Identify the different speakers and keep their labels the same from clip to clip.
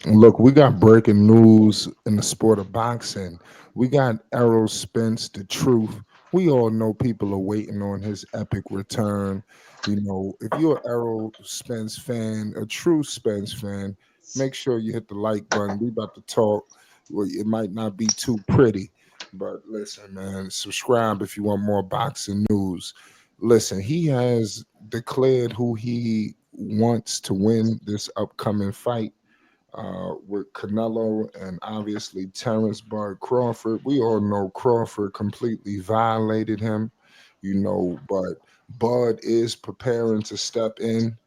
Speaker 1: Look, we got breaking news in the sport of boxing. We got Errol Spence, the truth. We all know people are waiting on his epic return. You know, if you're an Errol Spence fan, a true Spence fan, make sure you hit the like button. We about to talk. Well, it might not be too pretty, but listen, man, subscribe if you want more boxing news. Listen, he has declared who he wants to win this upcoming fight with Canelo and obviously Terence Bud Crawford. We all know Crawford completely violated him, but Bud is preparing to step in.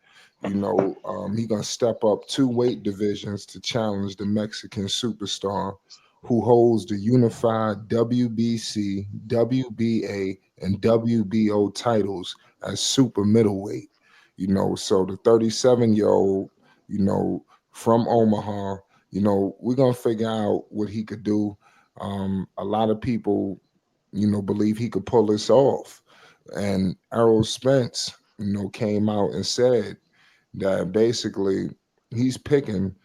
Speaker 1: He gonna step up two weight divisions to challenge the Mexican superstar who holds the unified WBC, WBA, and WBO titles as super middleweight. So the 37-year-old, you know, from Omaha. We're gonna figure out what he could do. A lot of people, believe he could pull this off. And Errol Spence, came out and said that basically he's picking,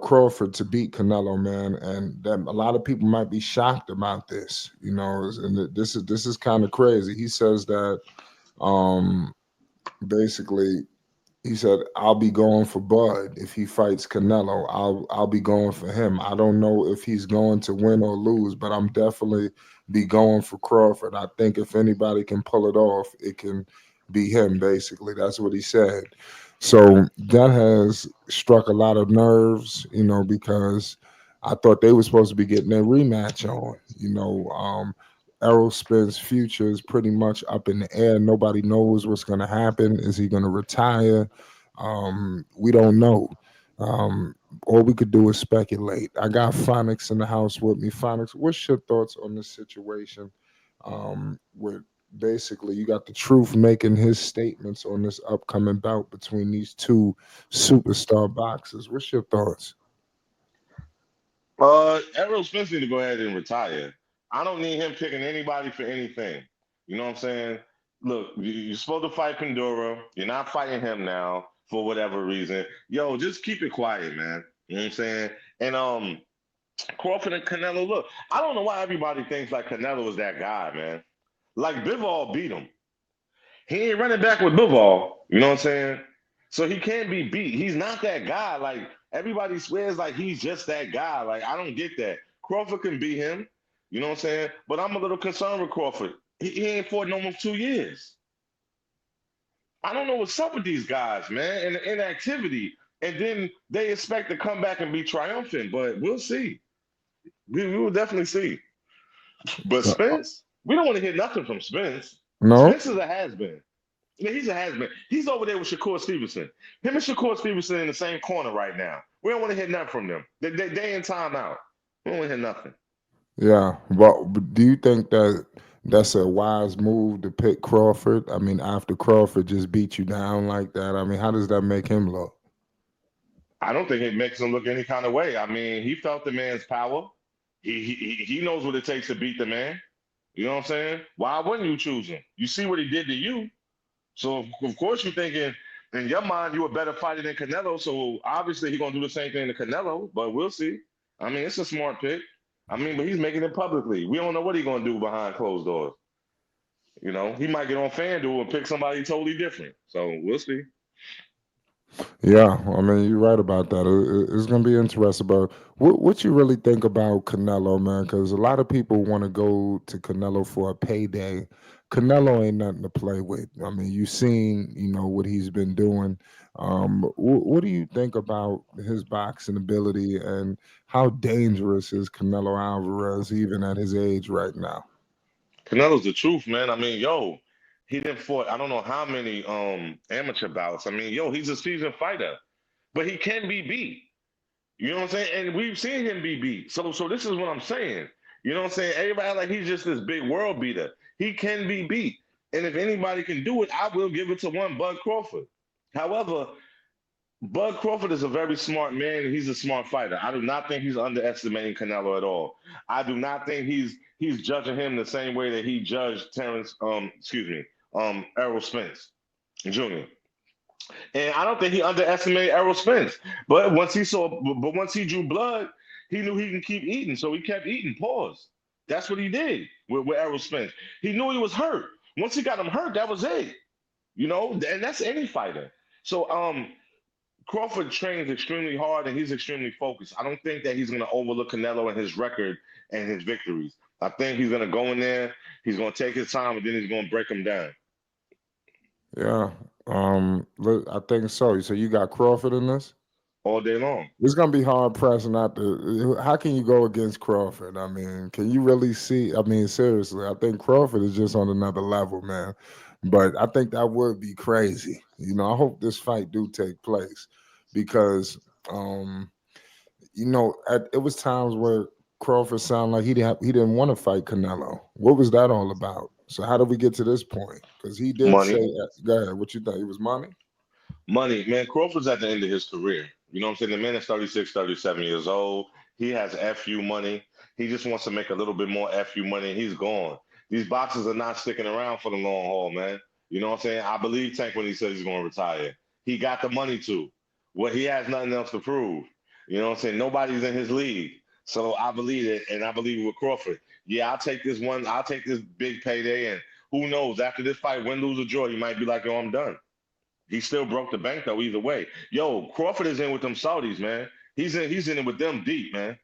Speaker 1: Crawford to beat Canelo, man, and that a lot of people might be shocked about this, and this is kind of crazy. He says that um basically he said, "I'll be going for Bud if he fights Canelo. I'll be going for him. I don't know if he's going to win or lose, but I'm definitely be going for Crawford. I think if anybody can pull it off, it can be him." Basically, that's what he said. So that has struck a lot of nerves, because I thought they were supposed to be getting their rematch on. Errol Spence' future is pretty much up in the air. Nobody knows what's going to happen. Is he going to retire? We don't know. Um, all we could do is speculate. I got Phonics in the house with me. Phonics, what's your thoughts on this situation? Where basically you got the truth making his statements on this upcoming bout between these two superstar boxers. What's your thoughts?
Speaker 2: Errol Spence need to go ahead and retire. I don't need him picking anybody for anything. You know what I'm saying? Look, you're supposed to fight Pandora. You're not fighting him now for whatever reason. Yo, just keep it quiet, man. You know what I'm saying? And Crawford and Canelo. Look, I don't know why everybody thinks like Canelo is that guy, man. Like Bivol beat him. He ain't running back with Bivol. You know what I'm saying? So he can't be beat. He's not that guy. Like everybody swears like he's just that guy. Like I don't get that. Crawford can beat him. You know what I'm saying? But I'm a little concerned with Crawford. He ain't fought in almost 2 years. I don't know what's up with these guys, man, and the inactivity. And then they expect to come back and be triumphant, but we'll see. We will definitely see. But Spence, we don't want to hear nothing from Spence.
Speaker 1: No?
Speaker 2: Spence is a has been. Yeah, he's a has been. He's over there with Shakur Stevenson. Him and Shakur Stevenson in the same corner right now. We don't want to hear nothing from them. They in timeout. We don't want to hear nothing.
Speaker 1: Yeah, but do you think that that's a wise move to pick Crawford? I mean, after Crawford just beat you down like that, I mean, how does that make him look?
Speaker 2: I don't think it makes him look any kind of way. I mean, he felt the man's power. He knows what it takes to beat the man. You know what I'm saying? Why wouldn't you choose him? You see what he did to you. So of course you're thinking in your mind you a better fighter than Canelo. So obviously he's gonna do the same thing to Canelo, but we'll see. I mean, it's a smart pick. I mean, but he's making it publicly. We don't know what he's gonna do behind closed doors. You know, he might get on FanDuel and pick somebody totally different. So we'll see.
Speaker 1: Yeah, I mean, you're right about that. It's going to be interesting. But what you really think about Canelo, man? Because a lot of people want to go to Canelo for a payday. Canelo ain't nothing to play with. I mean, you've seen, what he's been doing. What do you think about his boxing ability and how dangerous is Canelo Alvarez even at his age right now?
Speaker 2: Canelo's the truth, man. I mean, yo, he didn't fought I don't know how many amateur bouts. I mean, yo, he's a seasoned fighter, but he can be beat. You know what I'm saying? And we've seen him be beat. So this is what I'm saying. You know what I'm saying? Everybody like he's just this big world beater. He can be beat. And if anybody can do it, I will give it to one Bud Crawford. However, Bud Crawford is a very smart man and he's a smart fighter. I do not think he's underestimating Canelo at all. I do not think he's judging him the same way that he judged Terence Errol Spence Jr. And I don't think he underestimated Errol Spence. But once he drew blood, he knew he can keep eating, so he kept eating. Pause. That's what he did with Errol Spence. He knew he was hurt. Once he got him hurt, that was it. And that's any fighter. So Crawford trains extremely hard and he's extremely focused. I don't think that he's going to overlook Canelo and his record and his victories. I think he's going to go in there, he's going to take his time, and then he's going to break him down
Speaker 1: Yeah. I think so. So you got Crawford in this?
Speaker 2: all day long.
Speaker 1: It's gonna be hard pressed not to. How can you go against Crawford? I mean, can you really see? I mean, seriously, I think Crawford is just on another level, man. But I think that would be crazy. I hope this fight do take place because, um, it was times where Crawford sounded like he didn't want to fight Canelo. What was that all about? So how did we get to this point? Because he did say,
Speaker 2: Money.
Speaker 1: "Go ahead, what you think? It was money."
Speaker 2: Money, man. Crawford's at the end of his career. You know what I'm saying? The man is 36, 37 years old. He has FU money. He just wants to make a little bit more FU money, and he's gone. These boxers are not sticking around for the long haul, man. You know what I'm saying? I believe Tank when he said he's going to retire. He got the money to. Well, he has nothing else to prove. You know what I'm saying? Nobody's in his league. So I believe it, and I believe with Crawford. Yeah, I'll take this one. I'll take this big payday, and who knows? After this fight, win, lose, or draw, he might be like, yo, I'm done. He still broke the bank though. Either way, yo, Crawford is in with them Saudis, man. He's in it with them deep, man.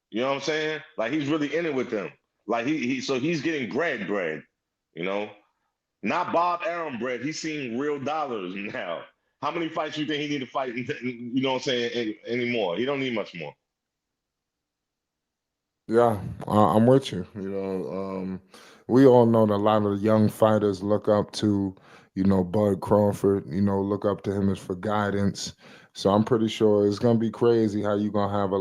Speaker 2: You know what I'm saying? Like he's really in it with them. Like so he's getting bread. You know, not Bob Arum bread. He's seeing real dollars now. How many fights you think he need to fight? You know what I'm saying? Anymore? He don't need much more.
Speaker 1: Yeah, I'm with you. We all know that a lot of the young fighters look up to, Bud Crawford. Look up to him as for guidance. So I'm pretty sure it's gonna be crazy how you gonna have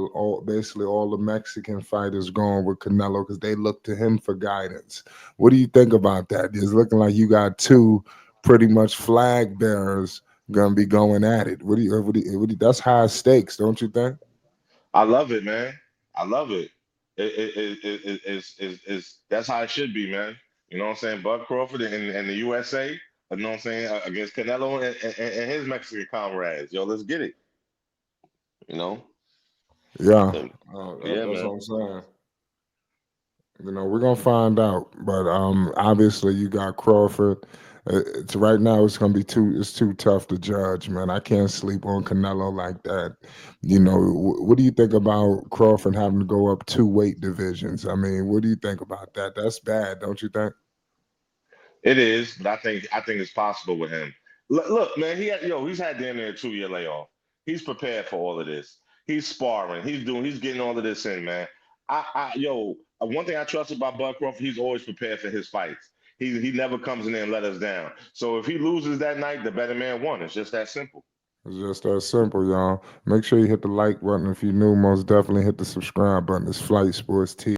Speaker 1: basically all the Mexican fighters going with Canelo because they look to him for guidance. What do you think about that? It's looking like you got two pretty much flag bearers gonna be going at it. That's high stakes, don't you think?
Speaker 2: I love it, man. I love it. That's how it should be, man. You know what I'm saying? Bud Crawford and the USA, you know what I'm saying, against Canelo and his Mexican comrades. Yo, let's get it. You know?
Speaker 1: Yeah,
Speaker 2: And, yeah,
Speaker 1: that's what
Speaker 2: man.
Speaker 1: I'm saying. We're gonna find out, but obviously you got Crawford. It's right now. It's gonna be too. It's too tough to judge, man. I can't sleep on Canelo like that. What do you think about Crawford having to go up two weight divisions? I mean, what do you think about that? That's bad, don't you think?
Speaker 2: It is, but I think it's possible with him. Look, man, he's had damn near a 2 year layoff. He's prepared for all of this. He's sparring. He's getting all of this in, man. One thing I trust about Bud Crawford, he's always prepared for his fights. He never comes in there and let us down. So if he loses that night, the better man won. It's just that simple.
Speaker 1: It's just that simple, y'all. Make sure you hit the like button if you're new. Most definitely hit the subscribe button. It's Flight Sports TV.